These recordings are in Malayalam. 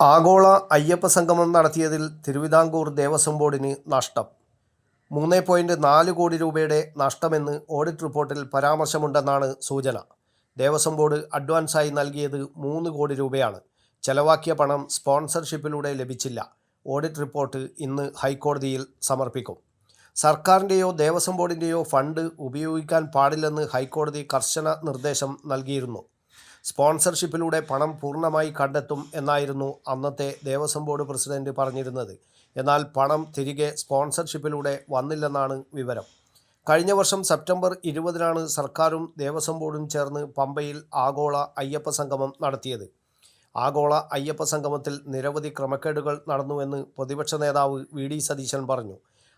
ആഗോള അയ്യപ്പ സംഗമം നടത്തിയതിൽ തിരുവിതാംകൂർ ദേവസ്വം ബോർഡിന് നഷ്ടം. 3.4 കോടി രൂപയുടെ നഷ്ടമെന്ന് ഓഡിറ്റ് റിപ്പോർട്ടിൽ പരാമർശമുണ്ടെന്നാണ് സൂചന. ദേവസ്വം ബോർഡ് അഡ്വാൻസായി നൽകിയത് 3 കോടി രൂപയാണ്. ചെലവാക്കിയ പണം സ്പോൺസർഷിപ്പിലൂടെ ലഭിച്ചില്ല. ഓഡിറ്റ് റിപ്പോർട്ട് ഇന്ന് ഹൈക്കോടതിയിൽ സമർപ്പിക്കും. സർക്കാരിൻ്റെയോ ദേവസ്വം ബോർഡിൻ്റെയോ ഫണ്ട് ഉപയോഗിക്കാൻ പാടില്ലെന്ന് ഹൈക്കോടതി കർശന നിർദ്ദേശം നൽകിയിരുന്നു. സ്പോൺസർഷിപ്പിലൂടെ പണം പൂർണ്ണമായി കണ്ടെത്തും എന്നായിരുന്നു അന്നത്തെ ദേവസ്വം ബോർഡ് പ്രസിഡന്റ് പറഞ്ഞിരുന്നത്. എന്നാൽ പണം തിരികെ സ്പോൺസർഷിപ്പിലൂടെ വന്നില്ലെന്നാണ് വിവരം. കഴിഞ്ഞ വർഷം സെപ്റ്റംബർ 20-നാണ് സർക്കാരും ദേവസ്വം ബോർഡും ചേർന്ന് പമ്പയിൽ ആഗോള അയ്യപ്പ സംഗമം നടത്തിയത്. ആഗോള അയ്യപ്പ സംഗമത്തിൽ നിരവധി ക്രമക്കേടുകൾ നടന്നുവെന്ന് പ്രതിപക്ഷ നേതാവ് വി.ഡി. സതീശൻ പറഞ്ഞു.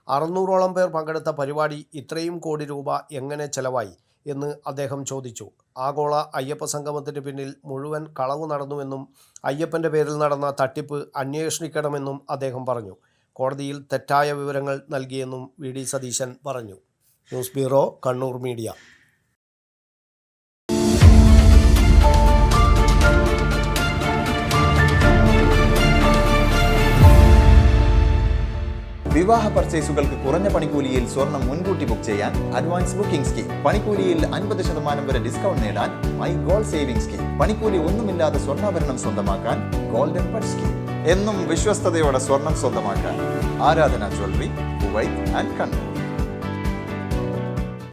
600ഓളം പേർ പങ്കെടുത്ത പരിപാടി ഇത്രയും കോടി രൂപ എങ്ങനെ ചെലവായി എന്ന് അദ്ദേഹം ചോദിച്ചു. ആഗോള അയ്യപ്പ സംഗമത്തിന് പിന്നിൽ മുഴുവൻ കളവ് നടന്നുവെന്നും അയ്യപ്പൻ്റെ പേരിൽ നടന്ന തട്ടിപ്പ് അന്വേഷിക്കണമെന്നും അദ്ദേഹം പറഞ്ഞു. കോടതിയിൽ തെറ്റായ വിവരങ്ങൾ നൽകിയെന്നും വി.ഡി. സതീശൻ പറഞ്ഞു. News bureau, Kannur media. വിവാഹ പർച്ചേസുകൾക്ക് കുറഞ്ഞ പണിക്കൂലിയിൽ സ്വർണം മുൻകൂട്ടി ബുക്ക് ചെയ്യാൻ അഡ്വാൻസ് ബുക്കിംഗ് സ്കീം. പണിക്കൂലിയിൽ 50% വരെ ഡിസ്കൗണ്ട് നേടാൻ മൈ ഗോൾഡ് സേവിംഗ് സ്കീം. പണിക്കൂലി ഒന്നുമില്ലാതെ സ്വർണ്ണാഭരണം സ്വന്തമാക്കാൻ ഗോൾഡൻ ബഡ് സ്കീം. എന്നും വിശ്വസ്തയോടെ സ്വർണം സ്വന്തമാക്കാൻ ആരാധന ജ്വല്ലറി, കുവൈറ്റ് ആൻഡ് കണ്ണൂർ.